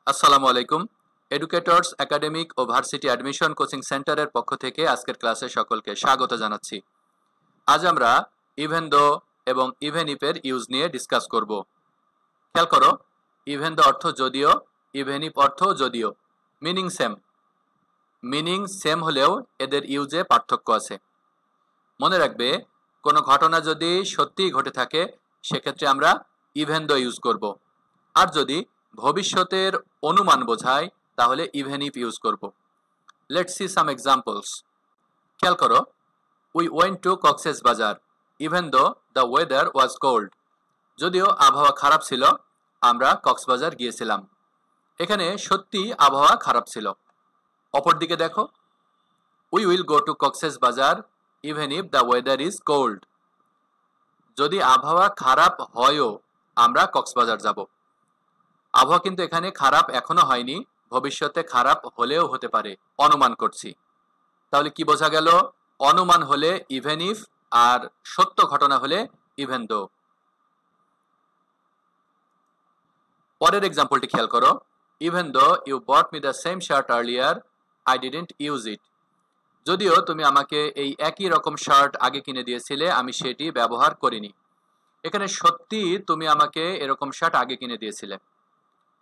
আসসালামু আলাইকুম। Educators academic ও varsity admission coaching সেন্টারের পক্ষ থেকে আজকের ক্লাসে সকলকে স্বাগত জানাচ্ছি। আজ আমরা ইভেন দো এবং ইভেন ইফের ইউজ নিয়ে ডিসকাস করব। খেয়াল করো, ইভেন দো অর্থ যদিও, ইভেন ইফ অর্থ যদিও, মিনিং সেম হলেও এদের ইউজে পার্থক্য আছে। মনে রাখবে, কোনো ঘটনা যদি সত্যিই ঘটে থাকে সেক্ষেত্রে আমরা ইভেন দো ইউজ করব, আর যদি ভবিষ্যতের অনুমান বোঝায় তাহলে ইভেন ইফ ইউজ করব। Let's see some examples. খেয়াল করো, we went to Cox's Bazar even though the weather was cold. যদিও আবহাওয়া খারাপ ছিল, আমরা কক্সবাজার গিয়েছিলাম। এখানে সত্যি আবহাওয়া খারাপ ছিল। অপরদিকে দেখো, we will go to Cox's Bazar even if the weather is cold. যদি আবহাওয়া খারাপ হয়ও আমরা কক্সবাজার যাব। আবহাওয়া কিন্তু এখানে খারাপ এখনো হয়নি, ভবিষ্যতে খারাপ হলেও হতে পারে, অনুমান করছি। তাহলে কি বোঝা গেল? অনুমান হলে ইভেন ইফ, আর সত্য ঘটনা হলে ইভেন দো। পরের এক্সাম্পলটি খেয়াল করো, even though you bought me the same shirt earlier I didn't use it. যদিও তুমি আমাকে এই একই রকম শার্ট আগে কিনে দিয়েছিলে, আমি সেটি ব্যবহার করিনি। এখানে সত্যি তুমি আমাকে এরকম শার্ট আগে কিনে দিয়েছিলে।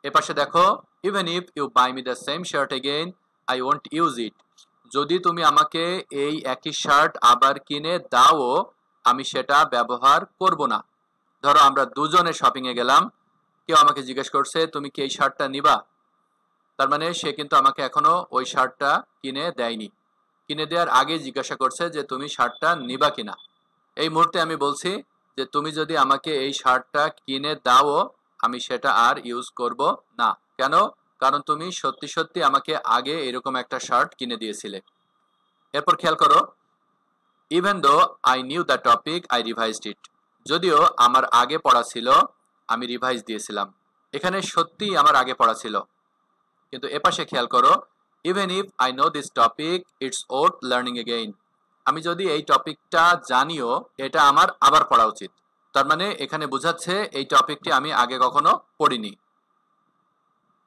এপাশে দেখো, even if you buy me the same shirt again I won't use it. যদি তুমি আমাকে এই একই শার্ট আবার কিনে দাও, আমি সেটা ব্যবহার করব না। ধরো আমরা দুজনে শপিংয়ে গেলাম, কেউ আমাকে জিজ্ঞেস করছে তুমি কি এই শার্টটা নিবা। তার মানে সে কিন্তু আমাকে এখনো ওই শার্টটা কিনে দেয়নি। কিনে দেওয়ার আগে জিজ্ঞাসা করছে যে তুমি শার্টটা নিবা কিনা। এই মুহূর্তে আমি বলছি যে তুমি যদি আমাকে এই শার্টটা কিনে দাও, আমি সেটা আর ইউজ করব না। কেন? কারণ তুমি সত্যি সত্যি আমাকে আগে এরকম একটা শার্ট কিনে দিয়েছিলে। এরপর খেয়াল করো, even though I knew the topic I revised it. যদিও আমার আগে পড়া ছিল, আমি রিভাইজ দিয়েছিলাম। এখানে সত্যি আমার আগে পড়া ছিল। কিন্তু এপাশে খেয়াল করো, even if I know this topic it's worth learning again. আমি যদি এই টপিকটা জানিও, এটা আমার আবার পড়া উচিত। তার মানে এখানে বোঝাচ্ছে এই টপিকটি আমি আগে কখনো পড়িনি।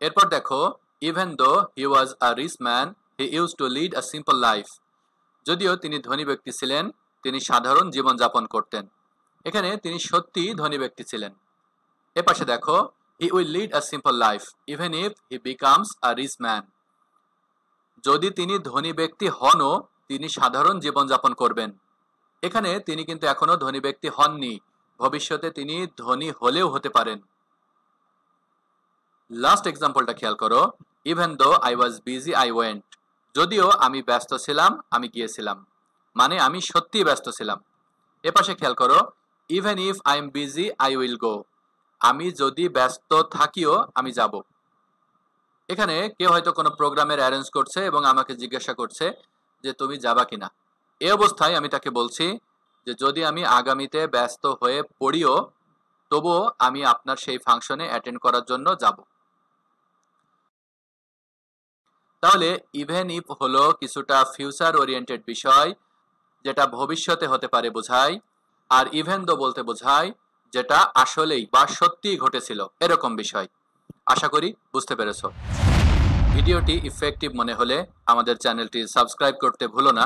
এরপর দেখো, even though he was a rich man he used to lead a simple life. যদিও তিনি ধনী ব্যক্তি ছিলেন, তিনি সাধারণ জীবনযাপন করতেন। এখানে তিনি সত্যি ধনী ব্যক্তি ছিলেন। এপাশে দেখো, he will lead a simple life even if he becomes a rich man. যদি তিনি ধনী ব্যক্তি হনও, তিনি সাধারণ জীবনযাপন করবেন। এখানে তিনি কিন্তু এখনো ধনী ব্যক্তি হননি, ভবিষ্যতে তিনি ধনী হলেও হতে পারেন। লাস্ট এক্সাম্পলটা খেয়াল করো, even though I was busy I went. যদিও আমি ব্যস্ত ছিলাম, আমি গিয়েছিলাম। মানে আমি সত্যি ব্যস্ত ছিলাম। এপাশে খেয়াল করো, even if I am busy I will go. আমি যদি ব্যস্ত থাকিও আমি যাব। এখানে কেউ হয়তো কোনো প্রোগ্রামের অ্যারেঞ্জ করছে এবং আমাকে জিজ্ঞাসা করছে যে তুমি যাবা কিনা। এই অবস্থায় আমি তাকে বলছি যে যদি আমি আগামীতে ব্যস্ত হয়ে পড়িও, তবুও আমি আপনার সেই ফাংশনে অ্যাটেন্ড করার জন্য যাব। তাহলে ইভেন ইফ হলো কিছুটা ফিউচার ওরিয়েন্টেড বিষয়, যেটা ভবিষ্যতে হতে পারে বোঝায়। আর ইভেন দো বলতে বোঝায় যেটা আসলেই বা সত্যিই ঘটেছিল, এরকম বিষয়। আশা করি বুঝতে পেরেছো। ভিডিওটি ইফেক্টিভ মনে হলে আমাদের চ্যানেলটি সাবস্ক্রাইব করতে ভুলো না।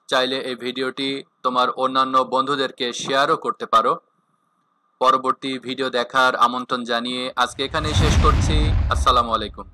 চাইলে এই ভিডিওটি তোমার অন্যান্য বন্ধুদেরকে শেয়ারও করতে পারো। পরবর্তী ভিডিও দেখার আমন্ত্রণ জানিয়ে আজকে এখানেই শেষ করছি। আসসালামু আলাইকুম।